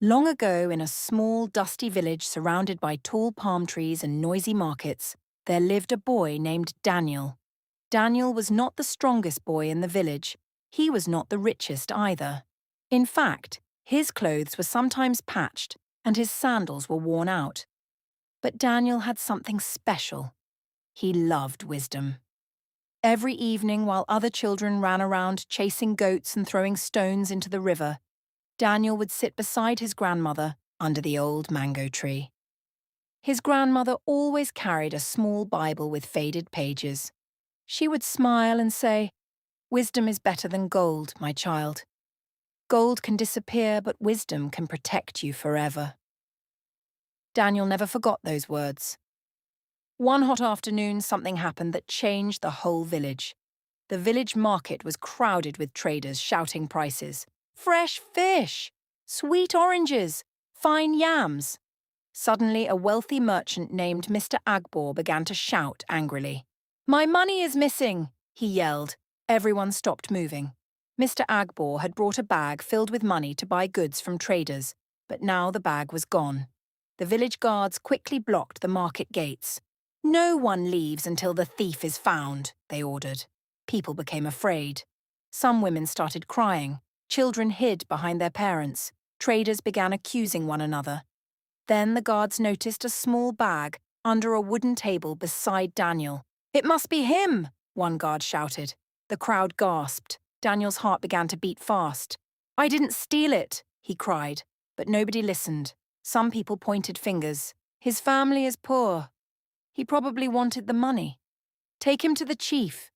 Long ago, in a small, dusty village surrounded by tall palm trees and noisy markets, there lived a boy named Daniel. Daniel was not the strongest boy in the village. He was not the richest either. In fact, his clothes were sometimes patched and his sandals were worn out. But Daniel had something special. He loved wisdom. Every evening, while other children ran around chasing goats and throwing stones into the river, Daniel would sit beside his grandmother under the old mango tree. His grandmother always carried a small Bible with faded pages. She would smile and say, "Wisdom is better than gold, my child. Gold can disappear, but wisdom can protect you forever." Daniel never forgot those words. One hot afternoon, something happened that changed the whole village. The village market was crowded with traders shouting prices. Fresh fish! Sweet oranges! Fine yams! Suddenly, a wealthy merchant named Mr. Agbor began to shout angrily. "My money is missing!" he yelled. Everyone stopped moving. Mr. Agbor had brought a bag filled with money to buy goods from traders, but now the bag was gone. The village guards quickly blocked the market gates. "No one leaves until the thief is found," they ordered. People became afraid. Some women started crying. Children hid behind their parents. Traders began accusing one another. Then the guards noticed a small bag under a wooden table beside Daniel. "It must be him!" one guard shouted. The crowd gasped. Daniel's heart began to beat fast. "I didn't steal it," he cried, but nobody listened. Some people pointed fingers. "His family is poor. He probably wanted the money. Take him to the chief."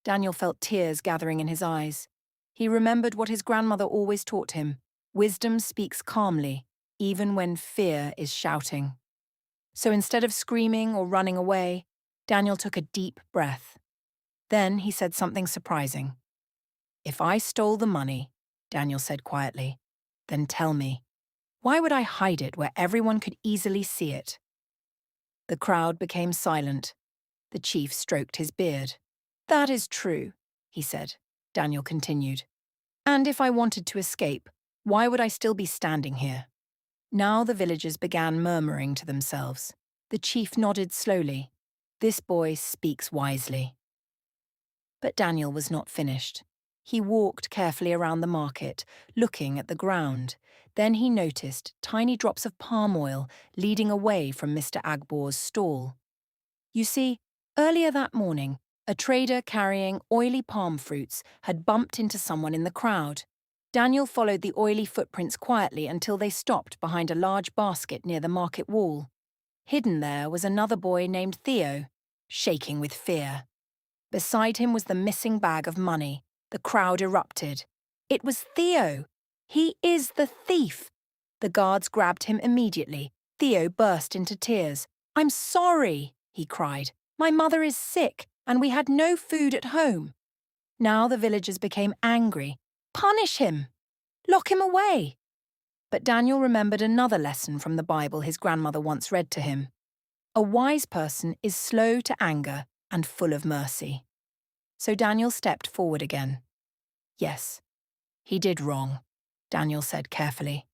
Daniel felt tears gathering in his eyes. He remembered what his grandmother always taught him. Wisdom speaks calmly, even when fear is shouting. So instead of screaming or running away, Daniel took a deep breath. Then he said something surprising. "If I stole the money," Daniel said quietly, "then tell me, why would I hide it where everyone could easily see it?" The crowd became silent. The chief stroked his beard. "That is true," he said. Daniel continued. "And if I wanted to escape, why would I still be standing here?" Now the villagers began murmuring to themselves. The chief nodded slowly. "This boy speaks wisely." But Daniel was not finished. He walked carefully around the market, looking at the ground. Then he noticed tiny drops of palm oil leading away from Mr. Agbor's stall. You see, earlier that morning, a trader carrying oily palm fruits had bumped into someone in the crowd. Daniel followed the oily footprints quietly until they stopped behind a large basket near the market wall. Hidden there was another boy named Theo, shaking with fear. Beside him was the missing bag of money. The crowd erupted. It was Theo! He is the thief! The guards grabbed him immediately. Theo burst into tears. "I'm sorry," he cried. "My mother is sick, and we had no food at home." Now the villagers became angry. "Punish him! Lock him away!" But Daniel remembered another lesson from the Bible his grandmother once read to him. A wise person is slow to anger and full of mercy. So Daniel stepped forward again. "Yes, he did wrong," Daniel said carefully.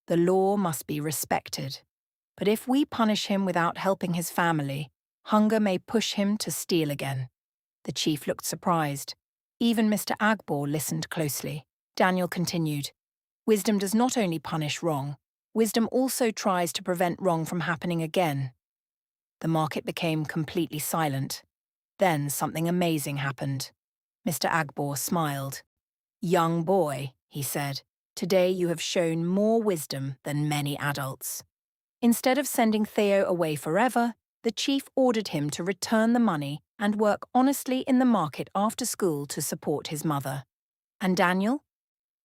"The law must be respected. But if we punish him without helping his family, hunger may push him to steal again." The chief looked surprised. Even Mr. Agbor listened closely. Daniel continued, "Wisdom does not only punish wrong, wisdom also tries to prevent wrong from happening again." The market became completely silent. Then something amazing happened. Mr. Agbor smiled. "Young boy," he said, "today you have shown more wisdom than many adults." Instead of sending Theo away forever, the chief ordered him to return the money and work honestly in the market after school to support his mother. And Daniel?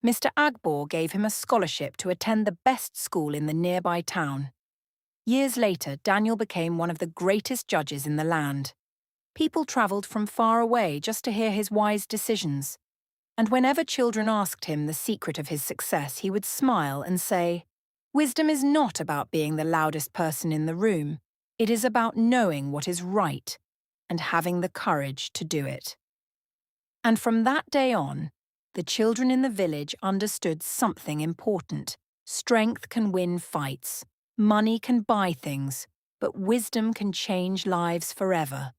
Mr. Agbor gave him a scholarship to attend the best school in the nearby town. Years later, Daniel became one of the greatest judges in the land. People travelled from far away just to hear his wise decisions. And whenever children asked him the secret of his success, he would smile and say, "Wisdom is not about being the loudest person in the room. It is about knowing what is right and having the courage to do it." And from that day on, the children in the village understood something important. Strength can win fights, money can buy things, but wisdom can change lives forever.